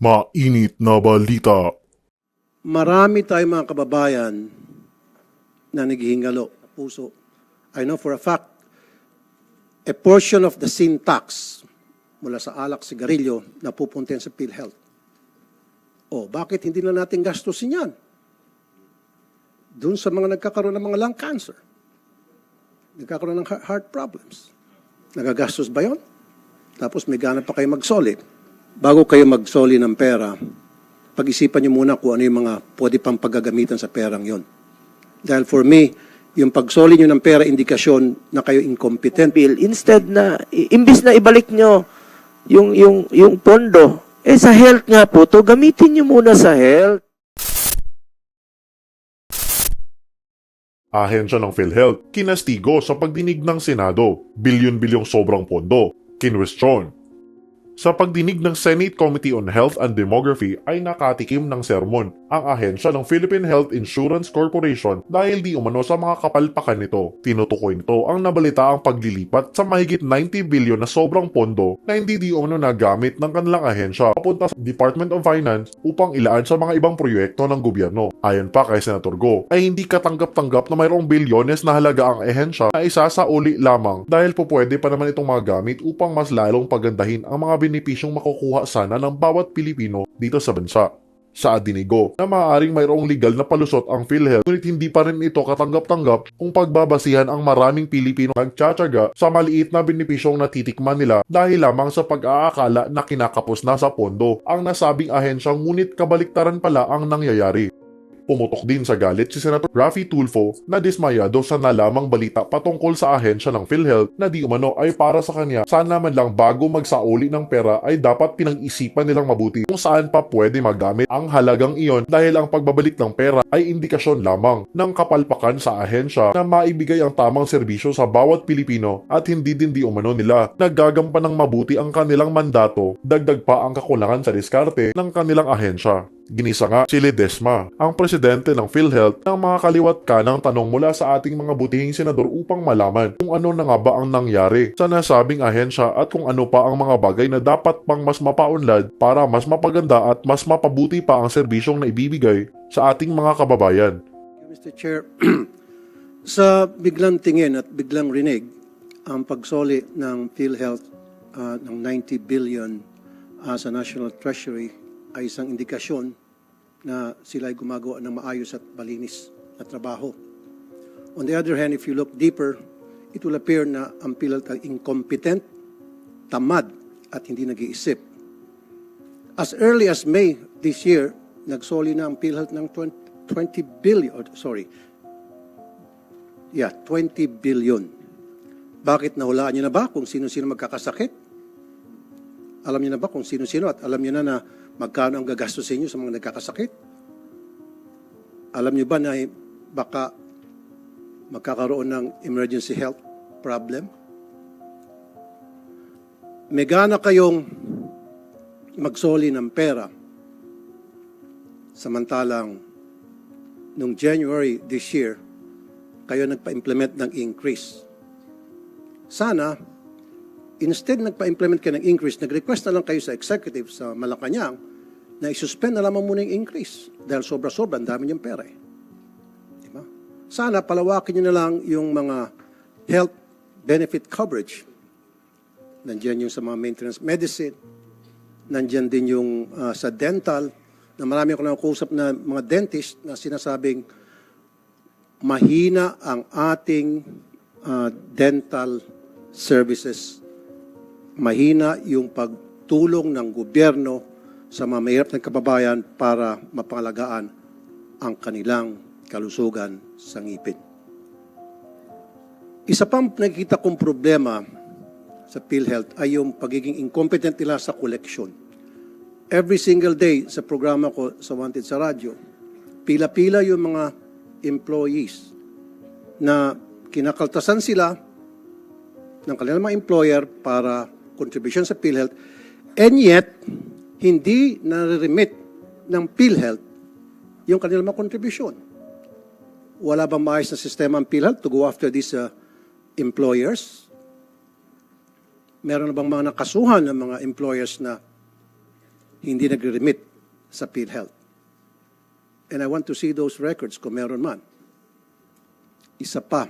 Mainit na balita. Marami tayong mga kababayan na naghihingalo sa puso. I know for a fact, a portion of the sin tax mula sa alak, sigarilyo, napupunta yan sa PhilHealth. O, bakit hindi na natin gastusin yan? Doon sa mga nagkakaroon ng mga lung cancer, nagkakaroon ng heart problems. Nagagastos ba yun? Tapos may gana pa kayo magsoli. Bago kayo magsoli ng pera, pag-isipan nyo muna kung ano yung mga pwede pang paggagamitan sa perang yon. Dahil for me, yung pagsoli nyo ng pera, indikasyon na kayo incompetent. Bill, instead na, imbis na ibalik nyo yung pondo, sa health nga po to, gamitin nyo muna sa health. Ahensya ng PhilHealth, kinastigo sa pagdinig ng Senado, bilyon-bilyong sobrang pondo, kinwestiyon. Sa pagdinig ng Senate Committee on Health and Demography ay nakatikim ng sermon ang ahensya ng Philippine Health Insurance Corporation dahil di umano sa mga kapalpakan nito. Tinutukoy nito ang nabalita ang paglilipat sa mahigit 90 bilyon na sobrang pondo na hindi di umano nagamit ng kanilang ahensya papunta sa Department of Finance upang ilaan sa mga ibang proyekto ng gobyerno. Ayon pa kay Senator Go, ay hindi katanggap-tanggap na mayroong bilyones na halaga ang ahensya na isasauli lamang dahil po pwede pa naman itong magamit upang mas lalong pagandahin ang mga benepisyong makukuha sana ng bawat Pilipino dito sa bansa. Sa adinigo na maaaring mayroong legal na palusot ang PhilHealth ngunit hindi pa rin ito katanggap-tanggap kung pagbabasihan ang maraming Pilipino nagtsatsaga sa maliit na benepisyong natitikman nila dahil lamang sa pag-aakala na kinakapos na sa pondo ang nasabing ahensya ngunit kabaliktaran pala ang nangyayari. Pumutok din sa galit si Senator Raffy Tulfo na dismayado sa nalamang balita patungkol sa ahensya ng PhilHealth na di umano ay para sa kanya sana man lang bago magsauli ng pera ay dapat pinag-isipan nilang mabuti kung saan pa pwede magamit ang halagang iyon dahil ang pagbabalik ng pera ay indikasyon lamang ng kapalpakan sa ahensya na maibigay ang tamang serbisyo sa bawat Pilipino at hindi din di umano nila nagagampan ng mabuti ang kanilang mandato, dagdag pa ang kakulangan sa diskarte ng kanilang ahensya. Ginisa nga si Ledesma, ang presidente ng PhilHealth, ng mga kaliwat ka ng tanong mula sa ating mga butihing senador upang malaman kung ano na nga ba ang nangyari sa nasabing ahensya at kung ano pa ang mga bagay na dapat pang mas mapaunlad para mas mapaganda at mas mapabuti pa ang serbisyong na ibibigay sa ating mga kababayan. Mr. Chair, sa biglang tingin at biglang rinig, ang pagsoli ng PhilHealth ng 90 billion sa National Treasury ay isang indikasyon na sila ay gumagawa ng maayos at malinis na trabaho. On the other hand, if you look deeper, it will appear na ang PhilHealth ay incompetent, tamad, at hindi nag-iisip. As early as May this year, nagsoli na ang PhilHealth ng 20 billion. 20 billion. Bakit nahulaan niyo na ba kung sino-sino magkakasakit? Alam niyo na ba kung sino-sino at alam niyo na magkano ang gagastos sa inyo sa mga nagkakasakit? Alam niyo ba na baka magkakaroon ng emergency health problem? May gana kayong magsoli ng pera samantalang noong January this year, kayo nagpa-implement ng increase. Sana, instead nagpa-implement kayo ng increase, nag-request na lang kayo sa executive sa Malacanang na isuspend na lamang muna yung increase dahil sobra-sobra, ang dami niyang pera. Diba? Sana palawakin niyo na lang yung mga health benefit coverage. Nandiyan yung sa mga maintenance medicine, nandiyan din yung sa dental, na marami ako nakakusap na mga dentist na sinasabing mahina ang ating dental services. Mahina yung pagtulong ng gobyerno sa mga mahirap na kababayan para mapangalagaan ang kanilang kalusugan sa ngipin. Isa pang nakikita kong problema sa PhilHealth ay yung pagiging incompetent nila sa collection. Every single day sa programa ko sa Wanted sa radyo, pila-pila yung mga employees na kinakaltasan sila ng kanilang mga employer para contribution sa PhilHealth, and yet hindi na-remit ng PhilHealth yung kanilang mga contribution. Wala bang maayos na sistema ang PhilHealth to go after these employers? Meron na bang mga nakasuhan ng mga employers na hindi nagre-remit sa PhilHealth. And I want to see those records kung meron man. Isa pa,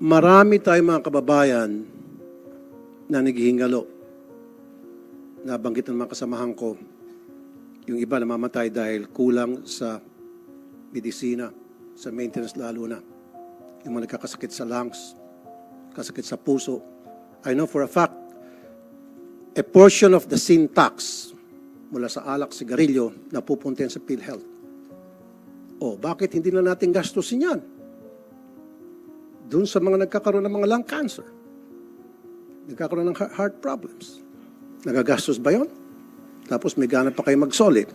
marami tayong mga kababayan na naghihingalo. Nabanggit ng mga kasamahan ko, yung iba namamatay dahil kulang sa medisina, sa maintenance lalo na. Yung mga nagkakasakit sa lungs, kasakit sa puso. I know for a fact, a portion of the sin tax mula sa alak, sigarilyo, na pupunta sa PhilHealth. O, bakit hindi na natin gastusin yan? Doon sa mga nagkakaroon ng mga lung cancer, nagkakaroon ng heart problems. Nagagastos ba yun? Tapos may gana pa kayo mag-solid.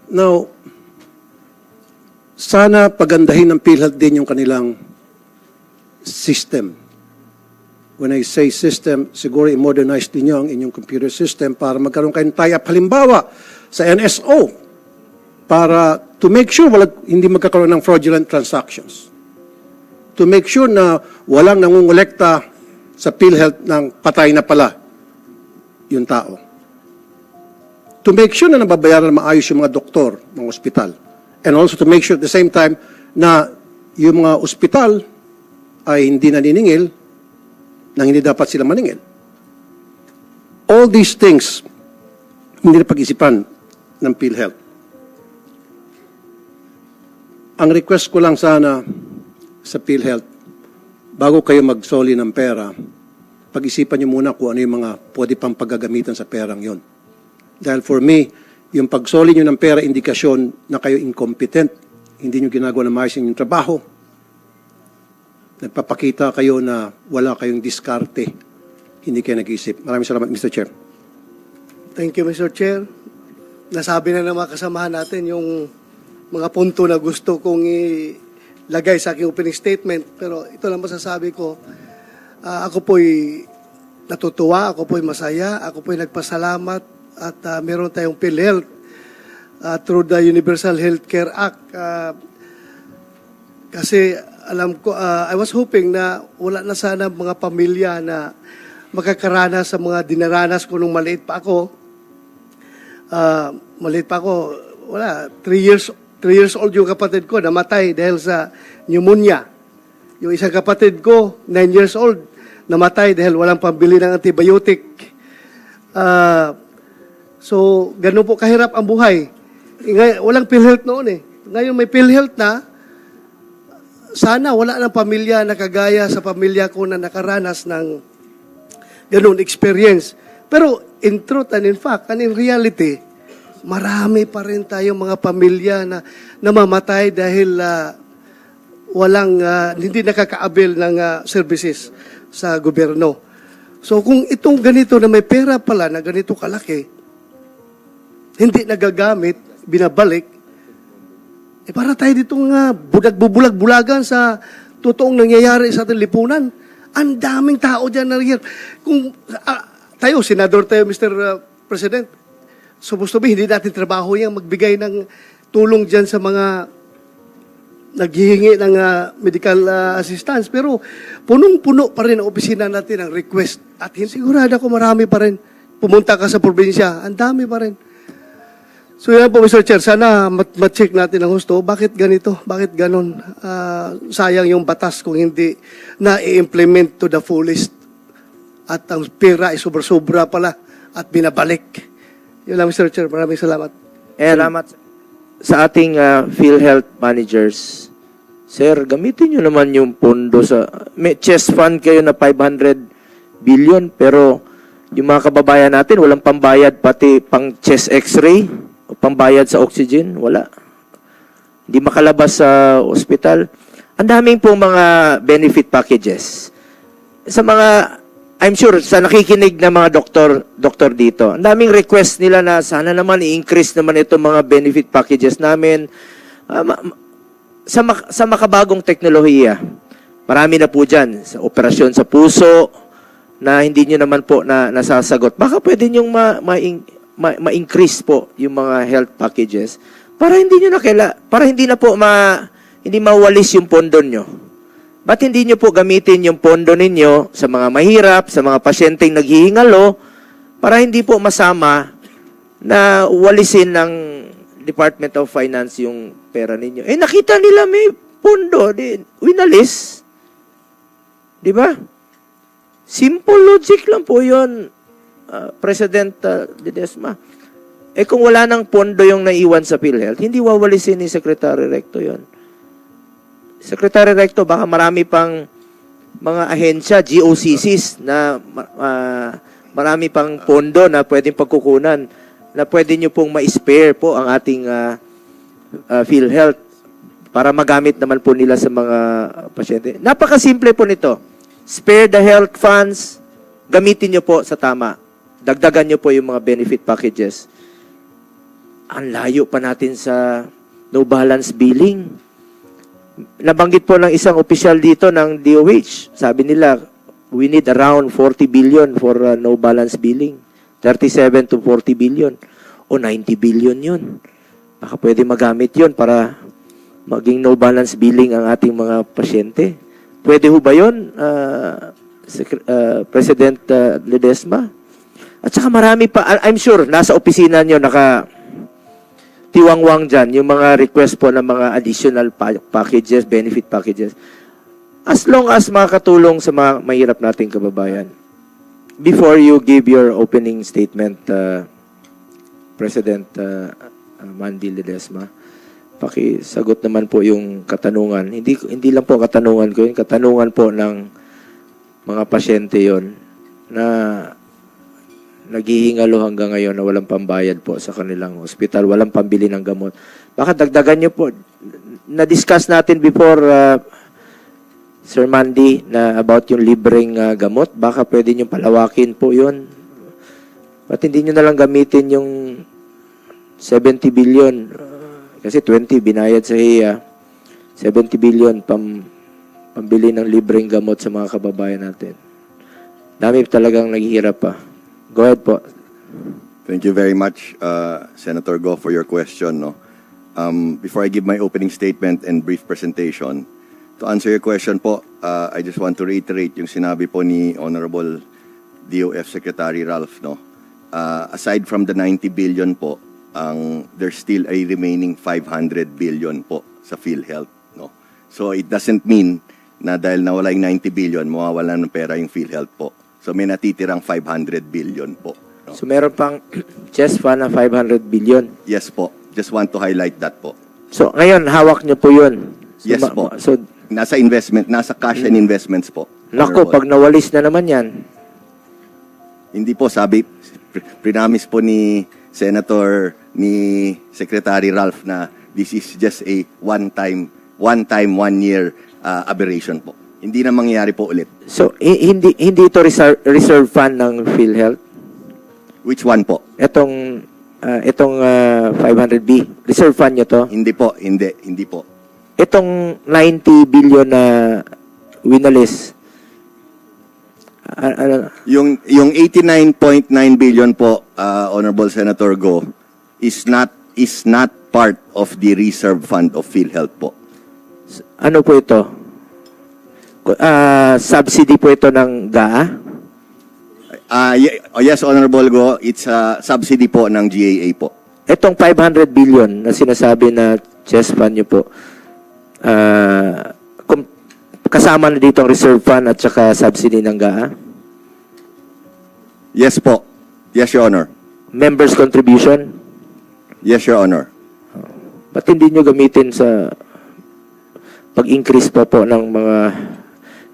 Now, sana pagandahin ng PhilHealth din yung kanilang system. When I say system, siguro i-modernize din yung inyong computer system para magkaroon kayong tie-up. Halimbawa, sa NSO, para to make sure hindi magkakaroon ng fraudulent transactions. To make sure na walang nangungulekta sa PhilHealth ng patay na pala yung tao. To make sure na nababayaran na maayos yung mga doktor, mga ospital. And also to make sure at the same time na yung mga ospital ay hindi naniningil nang hindi dapat sila maningil. All these things, hindi na pag-isipan ng PhilHealth. Ang request ko lang sana sa PhilHealth, bago kayo magsoli ng pera, pag-isipan nyo muna kung ano yung mga pwede pang paggagamitan sa perang yon. Dahil for me, yung pagsoli nyo ng pera, indikasyon na kayo incompetent, hindi nyo ginagawa na maayos yung trabaho, nagpapakita kayo na wala kayong diskarte, hindi kayo nag-iisip. Maraming salamat, Mr. Chair. Thank you, Mr. Chair. Nasabi na ng mga kasamahan natin yung mga punto na gusto kong ilagay sa aking opening statement. Pero ito lang masasabi ko, ako po'y natutuwa, ako po'y masaya, ako po'y nagpasalamat at meron tayong PhilHealth through the Universal Healthcare Act. Kasi alam ko, I was hoping na wala na sana mga pamilya na makakaranas sa mga dinaranas ko nung maliit pa ako. Wala, 3 years old yung kapatid ko, namatay dahil sa pneumonia. Yung isang kapatid ko, 9 years old, namatay dahil walang pambili ng antibiotic. So, ganun po kahirap ang buhay. Walang PhilHealth noon eh. Ngayon may PhilHealth na, sana wala ng pamilya na kagaya sa pamilya ko na nakaranas ng ganun experience. Pero in truth and in fact, and in reality, marami pa rin tayong mga pamilya na namamatay dahil hindi nakakaabil ng services sa gobyerno. So kung itong ganito na may pera pala na ganito kalaki, hindi nagagamit, binabalik, para tayo ditong bulag-bubulag-bulagan sa totoong nangyayari sa ating lipunan. Ang daming tao dyan na nangyayari. Kung tayo, senador tayo, Mr. President, supposed to be, hindi natin trabaho yung magbigay ng tulong dyan sa mga naghihingi ng medical assistance. Pero punong-puno pa rin ang opisina natin ng request. At sigurado ko marami pa rin. Pumunta ka sa probinsya, ang dami pa rin. So yan po, Mr. Chair, sana ma-check natin ang husto. Bakit ganito? Bakit ganon? Sayang yung batas kung hindi na-implement to the fullest. At ang pera ay sobra-sobra pala at binabalik. Yun lang, Mr. Chair. Maraming salamat. Salamat sa ating PhilHealth managers. Sir, gamitin nyo naman yung pondo sa... May chest fund kayo na 500 billion, pero yung mga kababayan natin, walang pambayad pati pang chest x-ray, o pambayad sa oxygen, wala. Hindi makalabas sa ospital. Ang daming pong mga benefit packages. Sa mga, I'm sure, sa nakikinig na mga doktor dito, ang daming request nila na sana naman i-increase naman itong mga benefit packages namin. Sa makabagong teknolohiya, marami na po dyan, sa operasyon sa puso, na hindi nyo naman po na nasasagot. Baka pwede nyong ma-increase po yung mga health packages para hindi nyo na para hindi na po hindi mawalis yung pondo nyo. Ba't hindi nyo po gamitin yung pondo ninyo sa mga mahirap, sa mga pasyenteng naghihingalo, para hindi po masama na walisin ng Department of Finance yung pera ninyo? Eh, nakita nila may pondo, winalis. Di ba? Simple logic lang po yun, President Ledesma. Eh kung wala nang pondo yung naiwan sa PhilHealth, hindi wawalisin ni Secretary Recto yun. Secretary Recto, baka marami pang mga ahensya, GOCCs, na marami pang pondo na pwedeng pagkukunan, na pwede nyo pong ma-spare po ang ating PhilHealth para magamit naman po nila sa mga pasyente. Napakasimple po nito. Spare the health funds, gamitin nyo po sa tama. Dagdagan nyo po yung mga benefit packages. Ang layo pa natin sa no balance billing. Nabanggit po ng isang opisyal dito ng DOH. Sabi nila, we need around 40 billion for no balance billing. 37 to 40 billion. O 90 billion yun. Baka pwede magamit yun para maging no balance billing ang ating mga pasyente. Pwede ho ba yun, President Ledesma? At saka marami pa, I'm sure, nasa opisina nyo tiwangwang dyan, yung mga request po ng mga additional packages, benefit packages. As long as makakatulong sa mga mahirap nating kababayan. Before you give your opening statement, President Mandy Ledesma, pakisagot naman po yung katanungan. Hindi lang po katanungan ko, yung katanungan po ng mga pasyente yon na naghihingalo hanggang ngayon na walang pambayad po sa kanilang ospital, walang pambili ng gamot. Baka dagdagan nyo po. Na-discuss natin before, Sir Mandy, na about yung libreng gamot. Baka pwede nyo palawakin po yun. Ba't hindi nyo nalang gamitin yung 70 billion? Kasi 20 binayad sa HIA. 70 billion pambili ng libreng gamot sa mga kababayan natin. Dami talagang naghihirap pa. Go ahead po. Thank you very much, Senator Go, for your question. No? Before I give my opening statement and brief presentation, to answer your question po, I just want to reiterate yung sinabi po ni Honorable DOF Secretary Ralph. No? Aside from the 90 billion po, there's still a remaining 500 billion po sa PhilHealth. No? So it doesn't mean na dahil nawala yung 90 billion, mawawala ng pera yung PhilHealth po. So may natitirang 500 billion po. No? So meron pang chest fund na 500 billion. Yes po. Just want to highlight that po. So ngayon, hawak nyo po yun. So, Yes po. So, Nasa investment, nasa cash and investments po. nako, Honorable. pag nawalis na naman yan, Hindi po, sabi, prinamis po ni Senator, ni Secretary Ralph na this is just a one-time, 1 year aberration po. Hindi na mangyayari po ulit. so hindi ito reserve fund ng PhilHealth? Which one po? Itong 500B, reserve fund nyo to? Hindi po, hindi po. Itong 90 billion na winalis, Yung 89.9 billion po, Honorable Senator Go, is not part of the reserve fund of PhilHealth po. ano po ito? Subsidy po ito ng GAA? Yes, Honorable Go, it's a subsidy po ng GAA po. Itong 500 billion na sinasabi na chest fund nyo po, kasama na dito ang reserve fund at saka subsidy ng GAA? Yes po. Yes, Your Honor. Members contribution? Yes, Your Honor. Ba't hindi nyo gamitin sa pag-increase pa po ng mga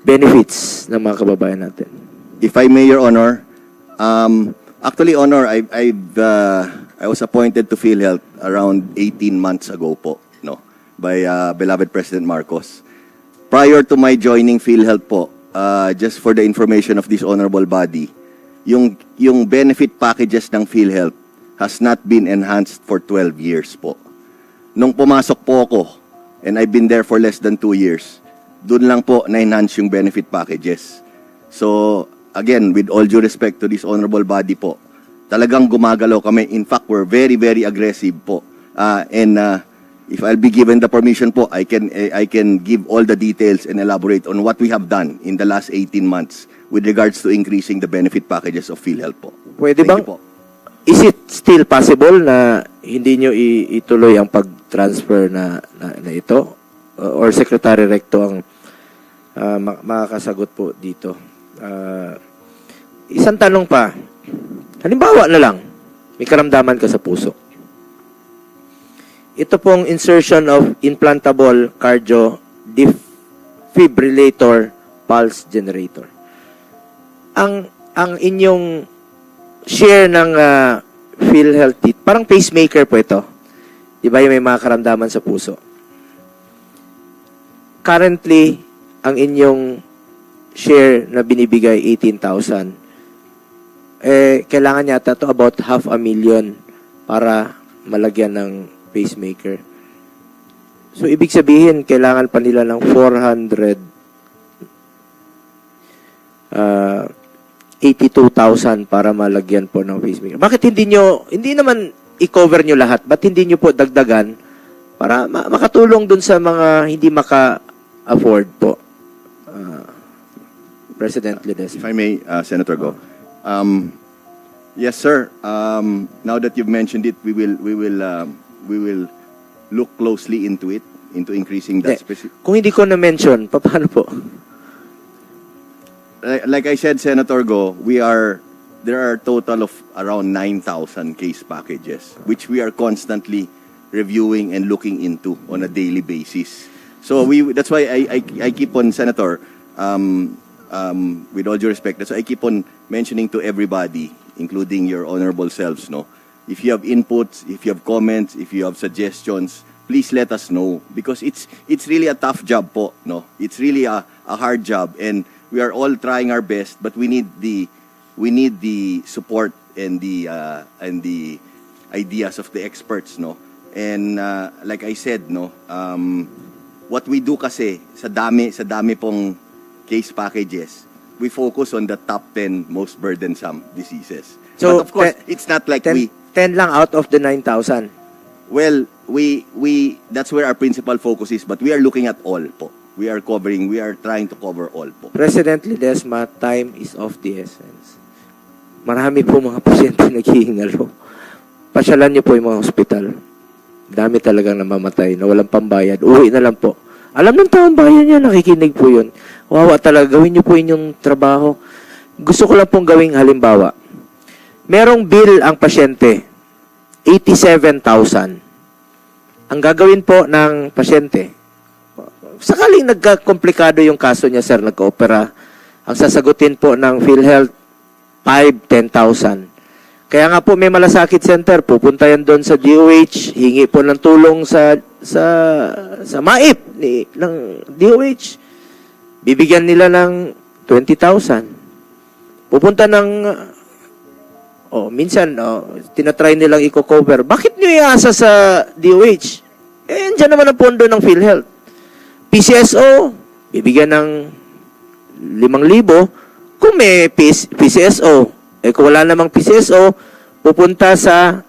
benefits ng mga kababayan natin? If I may, Your Honor, actually, Honor, I was appointed to PhilHealth around 18 months ago po, no, by beloved President Marcos. Prior to my joining PhilHealth po, just for the information of this honorable body, yung benefit packages ng PhilHealth has not been enhanced for 12 years po. Nung pumasok po ako, and I've been there for less than 2 years, dun lang po na-enhance yung benefit packages. So, again, with all due respect to this honorable body po, talagang gumagalaw kami. In fact, we're very, very aggressive po. And if I'll be given the permission po, I can give all the details and elaborate on what we have done in the last 18 months with regards to increasing the benefit packages of PhilHealth po. Pwede Thank bang, you po. is it still possible na hindi nyo ituloy ang pag-transfer na ito? Or Secretary Recto ang makakasagot po dito. Isang tanong pa. Halimbawa na lang, may karamdaman ka sa puso. Ito pong insertion of implantable cardio defibrillator pulse generator. Ang inyong share ng PhilHealth, parang pacemaker po ito. Di ba yung may mga karamdaman sa puso? Currently, ang inyong share na binibigay 18,000, kailangan yata to about 500,000 para malagyan ng pacemaker. So, ibig sabihin, kailangan pa nila ng 82,000 para malagyan po ng pacemaker. Bakit hindi naman i-cover nyo lahat? Ba't hindi nyo po dagdagan para makatulong dun sa mga hindi maka-afford po? President Lides. If I may, Senator Go. Yes, sir. Now that you've mentioned it, we will look closely into it, into increasing that specific. Kung hindi ko na-mention, paano po? Like I said, Senator Go, there are a total of around 9,000 case packages, which we are constantly reviewing and looking into on a daily basis. So that's why I keep on, Senator, with all due respect, that's why I keep on mentioning to everybody, including your honorable selves, no? If you have inputs, if you have comments, if you have suggestions, please let us know, because it's really a tough job po, no? It's really a hard job, and we are all trying our best, but we need the support and the ideas of the experts, no? And like I said, no, what we do kasi sa dami pong case packages, we focus on the top 10 most burdensome diseases. So, but of course, it's not like 10 lang out of the 9,000. well, that's where our principal focus is, but we are looking at all po. We are trying to cover all po. President Ledesma, time is of the essence. Marami po mga pasyente naghihingalo. Pasyalan niyo po yung mga hospital. Dami talagang namamatay na walang pambayad. Uwi na lang po. Alam ng taong bayan niya, nakikinig po yun. Wawa talaga, gawin niyo po inyong trabaho. Gusto ko lang pong gawing halimbawa. Merong bill ang pasyente, 87,000. Ang gagawin po ng pasyente, sakaling nagkakomplikado yung kaso niya, sir, nagka-opera, ang sasagutin po ng PhilHealth, 5,000-10,000. Kaya nga po may malasakit center, pupunta yan doon sa DOH, hingi po ng tulong sa MAIP ng DOH. Bibigyan nila ng 20,000. Pupunta ng minsan tinatry nilang i-cover. Bakit nyo iasa sa DOH? Diyan naman ang pondo ng PhilHealth. PCSO, bibigyan ng 5,000. Kung may PCSO, kung wala namang PCSO, pupunta sa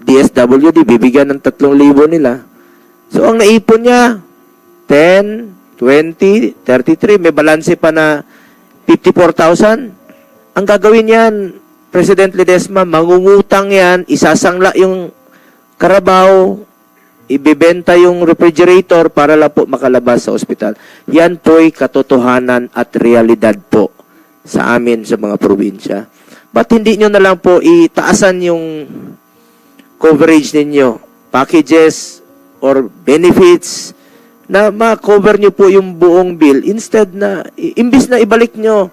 DSWD, bibigyan ng 3,000 nila. So, ang naipon niya, 10, 20, 33, may balanse pa na 54,000. Ang gagawin yan, President Ledesma, mangungutang yan, isasangla yung karabaw, ibebenta yung refrigerator para lang po makalabas sa ospital. Yan po'y katotohanan at realidad po sa amin sa mga probinsya. Ba't hindi nyo na lang po itaasan yung coverage ninyo, packages or benefits na ma-cover nyo po yung buong bill instead na imbis na ibalik nyo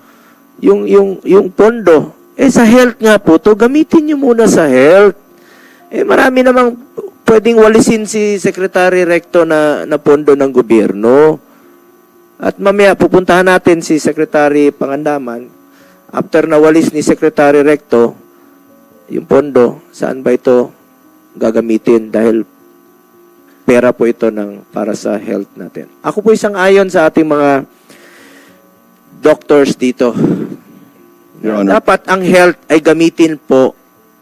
yung pondo. Sa health nga po to, gamitin nyo muna sa health. Marami namang pwedeng walisin si Secretary Recto na pondo ng gobyerno. At mamaya pupuntahan natin si Secretary Pangandaman. After nawalis ni Secretary Recto yung pondo, saan ba ito gagamitin? Dahil pera po ito para sa health natin. Ako po isang ayon sa ating mga doctors dito. Your Honor. Dapat ang health ay gamitin po,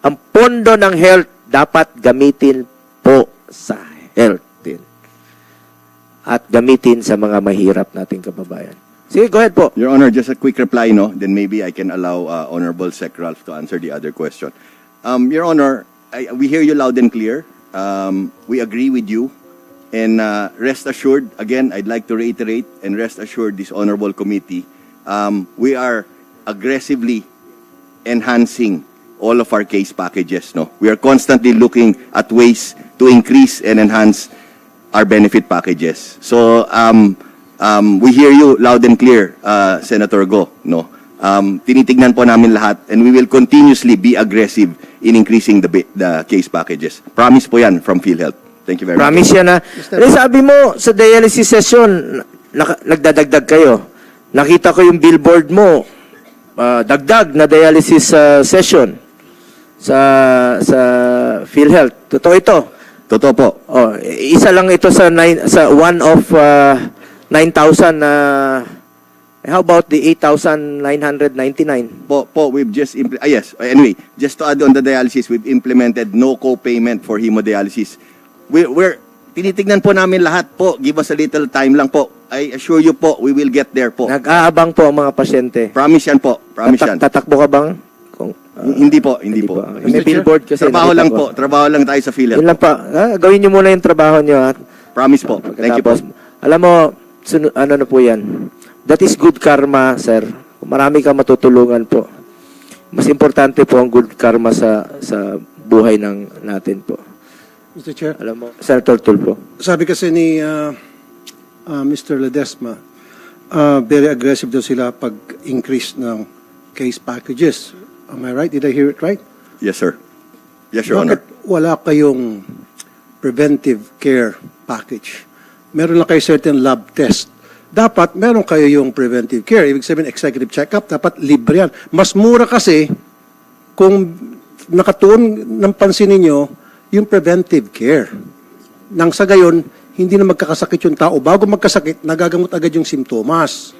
ang pondo ng health dapat gamitin po sa health din. At gamitin sa mga mahirap nating kababayan. Sige, go ahead po. Your Honor, just a quick reply, no? Then maybe I can allow Honorable Sec Ralph to answer the other question. Your Honor, we hear you loud and clear. We agree with you. And rest assured, again, I'd like to reiterate and rest assured this honorable committee, we are aggressively enhancing all of our case packages. No, we are constantly looking at ways to increase and enhance our benefit packages. So we hear you loud and clear, Senator Go. No, tinitignan po namin lahat, and we will continuously be aggressive in increasing the case packages. Promise po yan from PhilHealth. Thank you very much. Promise yan na. Sabi mo, sa dialysis session, nagdadagdag kayo. Nakita ko yung billboard mo, dagdag na dialysis session sa PhilHealth. Totoo ito? Totoo po. Oh, isa lang ito sa one of 9,000 how about the 8,999? We've just yes. Anyway, just to add on the dialysis, we've implemented no co-payment for hemodialysis. We're tinitignan po namin lahat po. Give us a little time lang po. I assure you po, we will get there po. Nag-aabang po ang mga pasyente. Promise yan po. Promise yan. Tatakbo ka bang? Hindi po, hindi po. May billboard kasi. Trabaho lang nakita ko. po. Trabaho lang tayo sa PhilHealth. Yun lang pa. Gawin niyo muna yung trabaho niyo. Promise po. Thank you po. Alam mo, ano na po yan? That is good karma, sir. Marami kang matutulungan po. Mas importante po ang good karma sa buhay natin po. Mr. Chair, Alam mo, Senator Tulfo. sabi kasi ni Mr. Ledesma, very aggressive daw sila pag-increase ng case packages. Am I right? Did I hear it right? Yes, sir. Yes, Your Honor. Bakit wala kayong preventive care package? Meron lang kayo certain lab test. Dapat meron kayo yung preventive care. Ibig sabihin, executive check-up, dapat libre yan. Mas mura kasi kung nakatuon ng pansin ninyo yung preventive care. Nang sa gayon, hindi na magkakasakit yung tao. Bago magkasakit, nagagamot agad yung simptomas.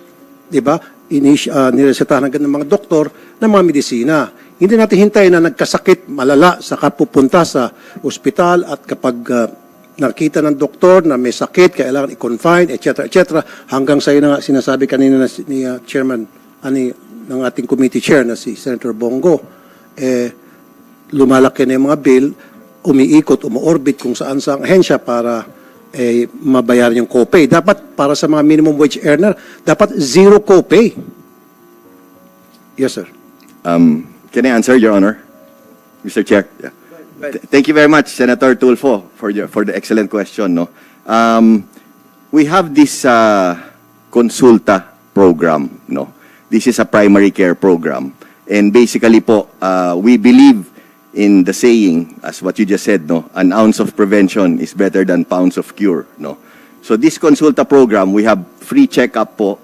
Diba? Niresetahan agad ng mga doktor ng mga medisina. Hindi natin hintayin na nagkasakit, malala, saka pupunta sa ospital at kapag nakita ng doktor na may sakit, kailangan i-confine, etc., etc., hanggang sa na sinasabi kanina ni Chairman, ng ating committee chair na si Senator Bongo, lumalaki na yung mga bill, umiikot, umuorbit kung saan sa ahensya para mabayaran yung copay. Dapat para sa mga minimum wage earner, dapat zero copay. Yes, sir. Can I answer, Your Honor? Mr. Chair? Yeah. Thank you very much, Senator Tulfo, for the excellent question. No, we have this consulta program. No, this is a primary care program, and basically, po, we believe in the saying, as what you just said. No, an ounce of prevention is better than pounds of cure. No, so this consulta program, we have free checkup po,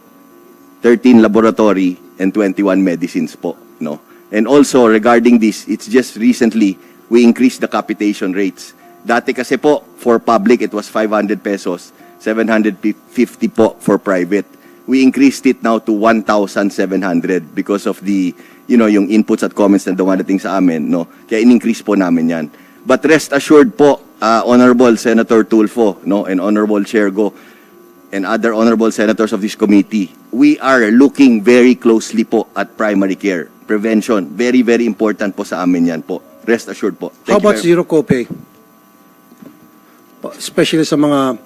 13 laboratory and 21 medicines po. No, and also regarding this, it's just recently we increased the capitation rates. Dati kasi po, for public, it was 500 pesos, 750 po for private. We increased it now to 1,700 because of the, yung inputs at comments na dumadating sa amin, no? Kaya in-increase po namin yan. But rest assured po, Honorable Senator Tulfo, no, and Honorable Chair Go, and other honorable senators of this committee, we are looking very closely po at primary care. Prevention, very, very important po sa amin yan po. Rest assured po. How about zero copay? Especially sa mga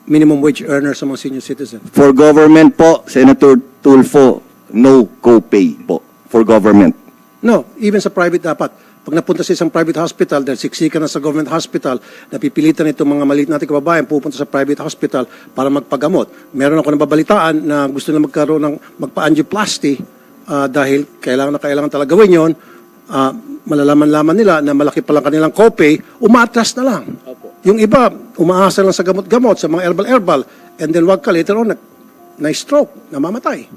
minimum wage earners, sa mga senior citizens. For government po, Senator Tulfo, no copay po. For government. No, even sa private dapat. Pag napunta sa isang private hospital, dahil siksika na sa government hospital, napipilitan itong mga maliit nating kababayan pupunta sa private hospital para magpagamot. Meron ako nababalitaan na gusto na magkaroon ng magpa-angioplasty dahil kailangan talaga gawin yun. Malalaman-laman nila na malaki pa lang kanilang copay, umaatras na lang. Yung iba, umaasa lang sa gamot-gamot, sa mga herbal-herbal, and then wag ka later on, na-stroke, namamatay.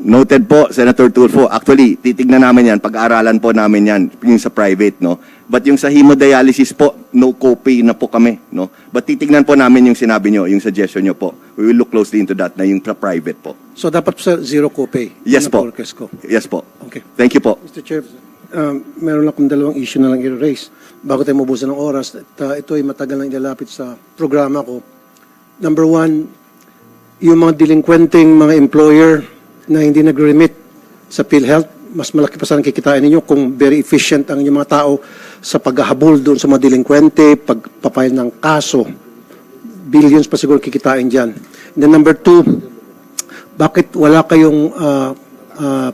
Noted po, Senator Tulfo. Actually, titignan namin yan, pag-aaralan po namin yan, yung sa private, no? But yung sa hemodialysis po, no copay na po kami, no? But titignan po namin yung sinabi nyo, yung suggestion nyo po. We will look closely into that na yung sa private po. So dapat sa zero copay. Yes Yan ang po. request ko. Yes po. Okay. Thank you po. Mr. Chair, meron akong dalawang issue na lang i-raise bago tayo mabusan ng oras. At, ito ay matagal nang ilalapit sa programa ko. Number one, yung mga delinquenting mga employer na hindi nag-remit sa PhilHealth, mas malaki pa sana kikitain ninyo kung very efficient ang inyong mga tao sa paghahabol doon sa mga delinquente, pagpapayal ng kaso. Billions pa siguro kikitain dyan. And then number two, bakit wala kayong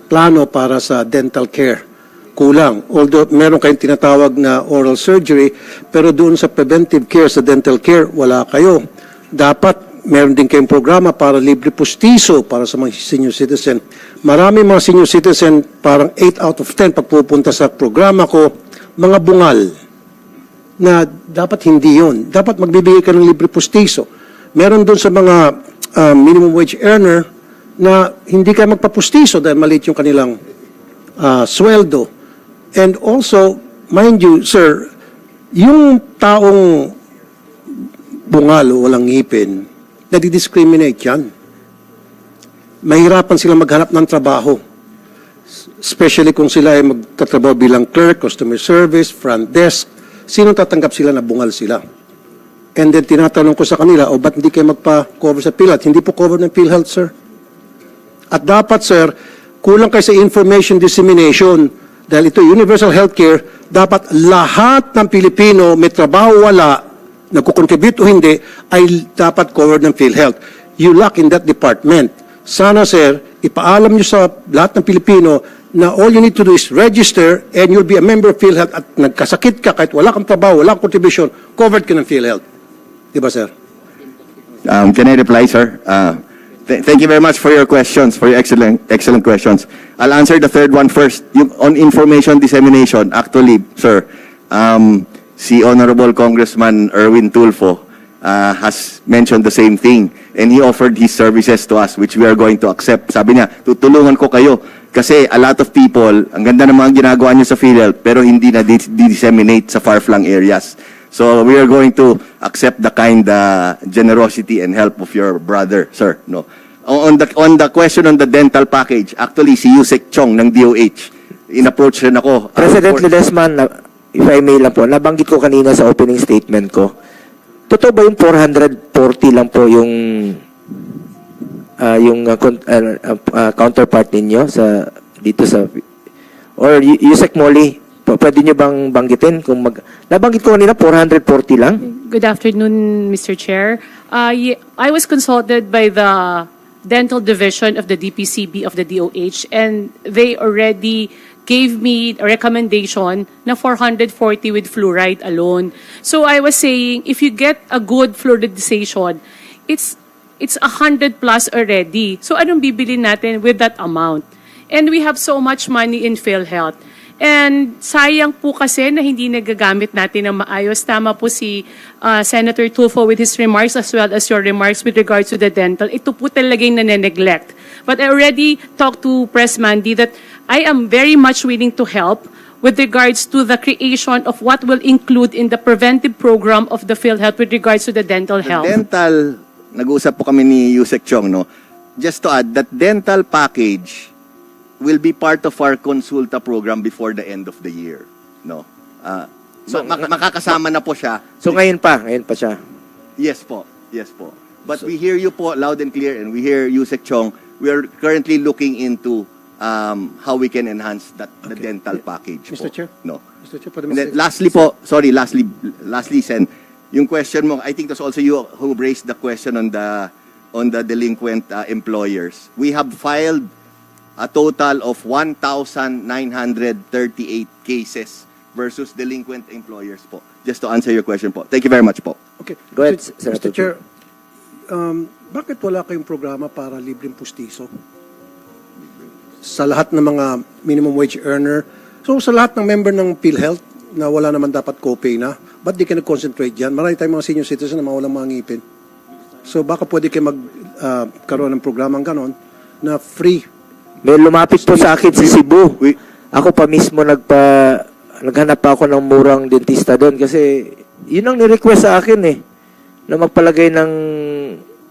plano para sa dental care? Kulang. Although meron kayong tinatawag na oral surgery, pero doon sa preventive care, sa dental care, wala kayo. Dapat meron din kayong programa para libre pustiso para sa mga senior citizen. Marami mga senior citizen, parang 8 out of 10 pagpupunta sa programa ko, mga bungal na dapat hindi yun. Dapat magbibigay ka ng libre pustiso. Meron doon sa mga minimum wage earner na hindi ka magpapustiso dahil maliit yung kanilang sweldo. And also, mind you, sir, yung taong bungal o walang ngipin, nadi-discriminate yan. Mahirapan sila maghanap ng trabaho. Especially kung sila ay magtatrabaho bilang clerk, customer service, front desk. Sino tatanggap sila na bungal sila? And then tinatanong ko sa kanila, ba't hindi kayo magpa-cover sa PhilHealth? Hindi po cover ng PhilHealth, sir. At dapat, sir, kulang kayo sa information dissemination. Dahil ito, universal healthcare, dapat lahat ng Pilipino, may trabaho wala, nagkukontribute o hindi, ay dapat covered ng PhilHealth. You lack in that department. Sana, sir, ipaalam nyo sa lahat ng Pilipino na all you need to do is register and you'll be a member of PhilHealth at nagkasakit ka kahit wala kang trabaho, wala kang contribution, covered ka ng PhilHealth. Diba, sir? Can I reply, sir? Thank you very much for your questions, for your excellent questions. I'll answer the third one first. On information dissemination, actually, sir, si Honorable Congressman Erwin Tulfo has mentioned the same thing, and he offered his services to us, which we are going to accept. Sabi niya, tutulungan ko kayo kasi a lot of people, ang ganda ng mga ginagawa niyo sa PhilHealth, pero hindi na disseminate sa far-flung areas. So we are going to accept the kind generosity and help of your brother, sir. No. On the question on the dental package, actually si Yusek Chong ng DOH, in-approach rin ako. President Ledesma, if I may lang po, nabanggit ko kanina sa opening statement ko, totoo ba yung 440 lang po yung counterpart ninyo sa dito sa or Yusek Molly, pwede nyo bang banggitin kung nabanggit ko kanina 440 lang? Good afternoon, Mr. Chair. I was consulted by the dental division of the DPCB of the DOH, and they already gave me a recommendation na 440 with fluoride alone. So I was saying, if you get a good fluoridization, it's 100 plus already. So anong bibili natin with that amount? And we have so much money in PhilHealth. And sayang po kasi na hindi nagagamit natin ng maayos. Tama po si Senator Tulfo with his remarks as well as your remarks with regards to the dental. Ito po talagang nane-neglect. But I already talked to Press Mandy that I am very much willing to help with regards to the creation of what will include in the preventive program of the PhilHealth with regards to the dental health. The dental, nag-uusap po kami ni Yusek Chong, no? Just to add, that dental package will be part of our consulta program before the end of the year, no? So makakasama na po siya. So ngayon pa siya. Yes po. But we hear you po loud and clear, and we hear Yusek Chong. We are currently looking into how we can enhance the dental package. Mr. Po. Chair? No. Mr. Chair, And then lastly po, lastly, Sen, yung question mo, I think that's also you who raised the question on the delinquent employers. We have filed a total of 1,938 cases versus delinquent employers po. Just to answer your question po. Thank you very much po. Okay. Go ahead, Mr. Senator. Chair, bakit wala kayong programa para libreng pustiso? Sa lahat ng mga minimum wage earner, so sa lahat ng member ng PhilHealth na wala naman dapat copay na, ba't di ka nag-concentrate dyan? Marami tayong mga senior citizen na mawalang mga ngipin. So baka pwede kayo magkaroon ng programang ganon na free. May lumapit po sa akin si Cebu. Ako pa mismo naghanap pa ako ng murang dentista doon kasi yun ang ni-request sa akin na magpalagay ng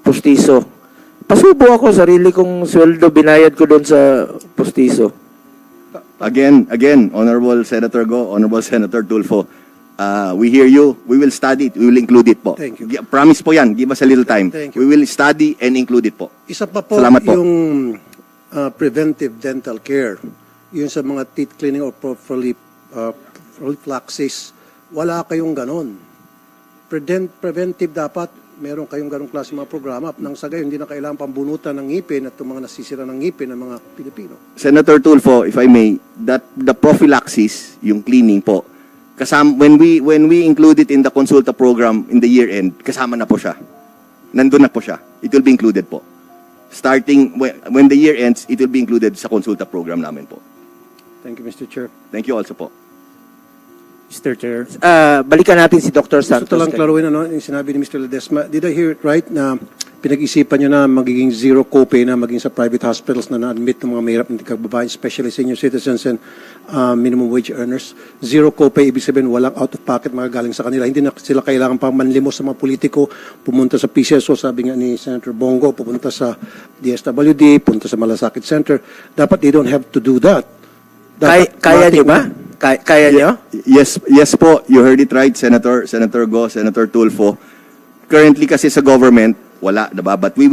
pustiso. Pasubo ako, sarili kong sweldo binayad ko doon sa pustiso. Again, Honorable Senator Go, Honorable Senator Tulfo, we hear you. We will study it. We will include it po. Thank you. Promise po yan. Give us a little time. Thank you. We will study and include it po. Isa pa po, Salamat po. yung preventive dental care, yun sa mga teeth cleaning or prophylaxis, wala kayong ganon. Preventive dapat, meron kayong ganong klase mga programa nang sa gayon, hindi na kailangan pambunutan ng ngipin at yung mga nasisira ng ngipin ng mga Pilipino. Senator Tulfo, if I may, that the prophylaxis, yung cleaning po, when we include it in the consulta program in the year end, kasama na po siya. Nandun na po siya. It will be included po. Starting when the year ends, it will be included sa consulta program namin po. Thank you, Mr. Chair. Thank you also po. Mr. Chair. Balikan natin si Dr. Gusto Santos. lang klaruin yung sinabi ni Mr. Ledesma. Did I hear it right na pinag-isipan nyo na magiging zero copay na maging sa private hospitals na na-admit ng mga mahirap na kababayan, especially senior citizens and minimum wage earners? Zero copay, ibig sabihin walang out-of-pocket magagaling sa kanila. Hindi na sila kailangan pang manlimos sa mga politiko, pumunta sa PCSO, sabi nga ni Senator Bongo, pumunta sa DSWD, pumunta sa Malasakit Center. Dapat they don't have to do that. Kaya nyo ba? Kaya nyo? Yes po, you heard it right, Senator Go, Senator Tulfo. Currently kasi sa government, wala, diba? But we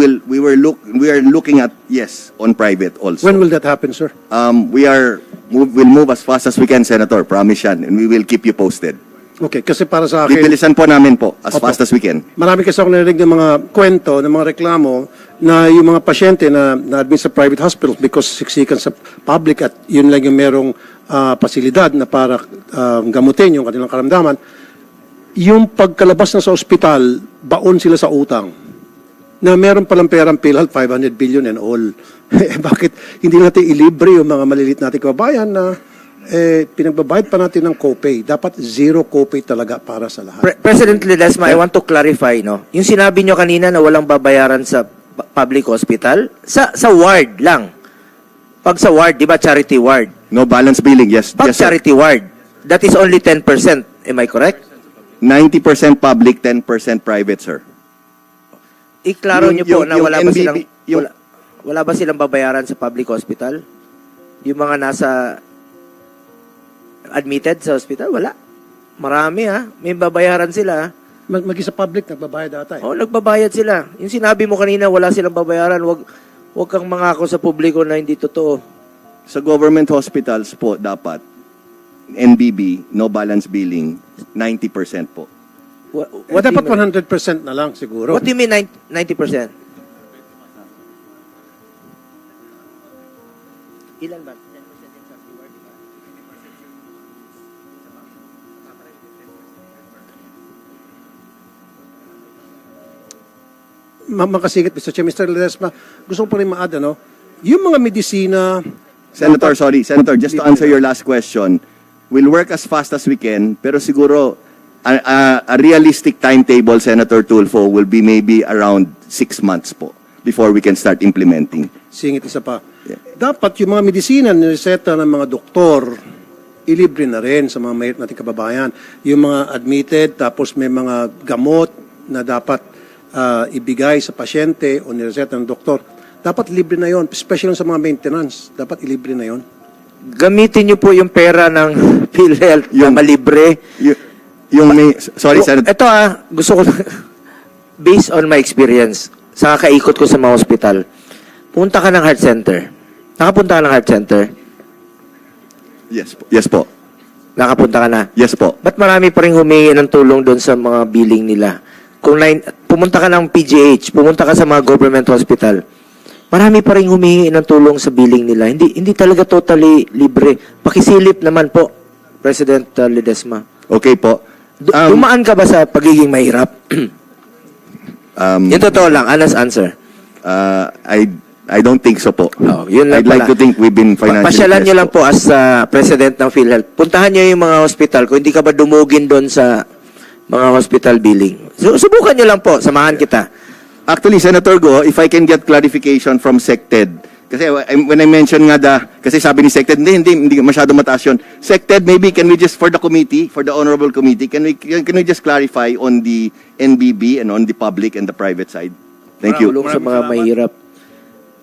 are looking at, yes, on private also. When will that happen, sir? We'll move as fast as we can, Senator, promise yan, and we will keep you posted. Okay, kasi para sa akin, Bibilisan po namin po, as Opo. fast as we can. marami kasi ako narinig ng mga kwento, ng mga reklamo na yung mga pasyente na na-admit sa private hospitals because siksikan sa public at yun lang yung merong pasilidad na para gamutin yung kanilang karamdaman, yung pagkalabas na sa ospital, baon sila sa utang. Na meron palang perang PhilHealth, 500 billion and all. Bakit hindi natin ilibre yung mga malilit natin kababayan na pinagbabayad pa natin ng copay. Dapat zero copay talaga para sa lahat. President Ledesma, I want to clarify, no? Yung sinabi nyo kanina na walang babayaran sa public hospital, sa ward lang. Pag sa ward, di ba charity ward? No balance billing, yes. Pag Yes, sir. charity ward, that is only 10%. Am I correct? 90% public, 10% private, sir. Iklaro nyo po na wala ba NBB silang wala ba silang babayaran sa public hospital? Yung mga nasa admitted sa hospital, wala. Marami ha. May babayaran sila. Maging sa public, nagbabayad ata. Oh, nagbabayad sila. Yung sinabi mo kanina, wala silang babayaran. Wag kang mangako sa publiko na hindi totoo. Sa government hospitals po, dapat, NBB, no balance billing, 90% po. What Dapat do you mean? 100% na lang siguro. What do you mean 90%? Ilan ba? 10% yung charity ward, di ba? Makasigit, Mr. Chair. Mr. Ledesma, gusto ko pa rin ma-add, ano? Yung mga medisina... Senator, just to answer your last question, we'll work as fast as we can, pero siguro, a realistic timetable, Senator Tulfo, will be maybe around 6 months po before we can start implementing. Singit isa pa. Yeah. Dapat yung mga medisina na reseta ng mga doktor, ilibre na rin sa mga mahirap nating kababayan. Yung mga admitted, tapos may mga gamot na dapat ibigay sa pasyente o nireseta ng doktor. Dapat libre na yon, especially sa mga maintenance. Dapat ilibre na yon. Gamitin niyo po yung pera ng PhilHealth na malibre. Senator. Ito gusto ko, based on my experience, sa kakaikot ko sa mga hospital, punta ka ng heart center. Nakapunta ka ng heart center? Yes po. Nakapunta ka na? Yes po. Ba't marami pa rin humingi ng tulong doon sa mga billing nila? Kung pumunta ka ng PGH, pumunta ka sa mga government hospital, marami pa rin humingi ng tulong sa billing nila. Hindi talaga totally libre. Pakisilip naman po, President Ledesma. Okay po. Dumaan ka ba sa pagiging mahirap? Yung totoo lang, honest answer. I don't think so po. Yun lang I'd like pala. to think we've been financially Pasyalan nyo blessed lang po as President ng PhilHealth. Puntahan nyo yung mga hospital kung hindi ka ba dumugin doon sa mga hospital billing. So, subukan nyo lang po. Samahan kita. Actually, Senator Go, if I can get clarification from SecTed, kasi when I mentioned nga kasi sabi ni SecTed, hindi masyado mataas yun. SecTed, maybe can we just, for the committee, for the honorable committee, can we just clarify on the NBB and on the public and the private side? Thank you. Tulong sa mga mahirap.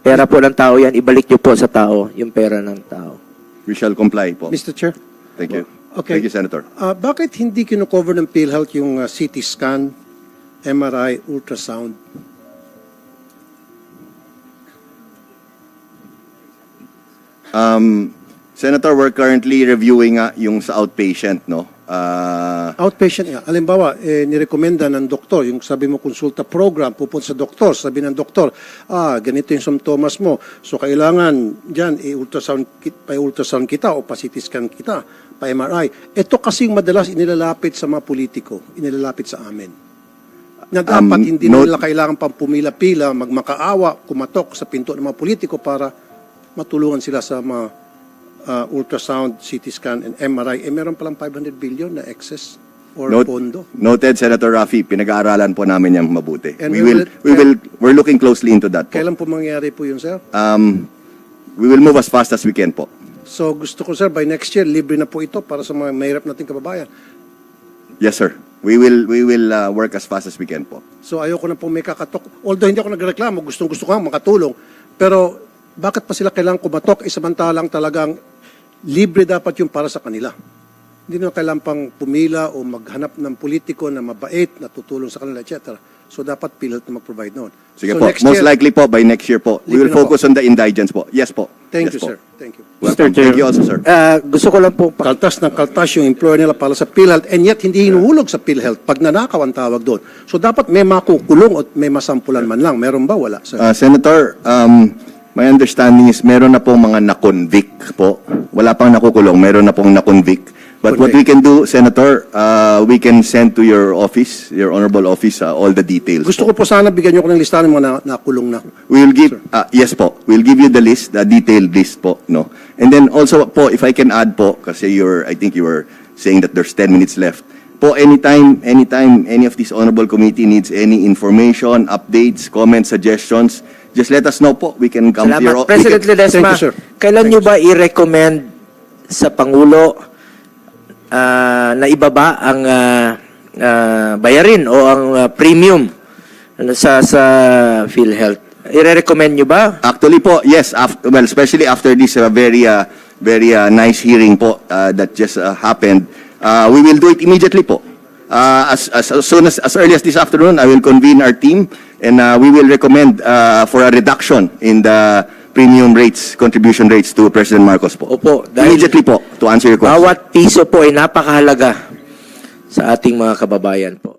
Pera po ng tao yan. Ibalik nyo po sa tao yung pera ng tao. We shall comply po. Mr. Chair? Thank you. Okay. Thank you, Senator. Bakit hindi kino-cover ng PhilHealth yung CT scan, MRI, ultrasound? Senator, we're currently reviewing yung sa outpatient, no? Outpatient nga. Halimbawa, nirekomenda ng doktor, yung sabi mo konsulta program, pupunta sa doktor, sabi ng doktor, ganito yung symptoms mo. So, kailangan dyan, pa-ultrasound kita o pa-CT scan kita, pa-MRI. Ito kasing madalas inilalapit sa mga politiko, inilalapit sa amin. Na dapat hindi nila kailangan pang pumila-pila, magmakaawa, kumatok sa pinto ng mga politiko para matulungan sila sa mga ultrasound, CT scan, and MRI. Meron palang 500 billion na excess or pondo. Noted, Senator Rafi. Pinag-aaralan po namin yung mabuti. And We're looking closely into that po. Kailan po mangyayari po yun, sir? We will move as fast as we can po. So gusto ko, sir, by next year, libre na po ito para sa mga mahirap nating kababayan. Yes, sir. We will work as fast as we can po. So ayoko na po may kakatok. Although hindi ako nagreklamo, gustong-gusto ko makatulong. Pero bakit pa sila kailangan kumatok? Samantalang talagang libre dapat yung para sa kanila. Hindi na kailangan pang pumila o maghanap ng politiko na mabait, na tutulong sa kanila, etc. So dapat PhilHealth na mag-provide noon. Sige so po. Most likely po, by next year po. We will Libre na focus on the indigents po. Yes po. Thank Yes you, po. sir. Thank you. Welcome. Thank you also, sir. Gusto ko lang po Kaltas ng kaltas yung employer nila para sa PhilHealth and yet hindi hinuhulog sa PhilHealth pag nanakaw ang tawag doon. So dapat may makukulong at may masampulan man lang. Meron ba? Wala, sir. Senator, my understanding is meron na pong mga na-convict po. Wala pang nakukulong, meron na pong na-convict. But what we can do, Senator, we can send to your office, your honorable office, all the details. Gusto ko po sana bigyan niyo ko ng listahan ng mga nakulong na. We will give, yes po, we'll give you the list, the detailed list po, no? And then also po, if I can add po, kasi I think you were saying that there's 10 minutes left. Po, anytime any of this honorable committee needs any information, updates, comments, suggestions, just let us know po. We can come to your Salamat. President Ledesma, Thank you, sir. kailan nyo ba i-recommend sa Pangulo na ibaba ang bayarin o ang premium sa PhilHealth? I-recommend nyo ba? Actually po, yes, well, especially after this very nice hearing po that just happened, we will do it immediately po. As early as this afternoon, I will convene our team and we will recommend for a reduction in the premium rates, contribution rates to President Marcos po. Opo, dahil Immediately po, to answer your question. bawat piso po ay napakahalaga sa ating mga kababayan po.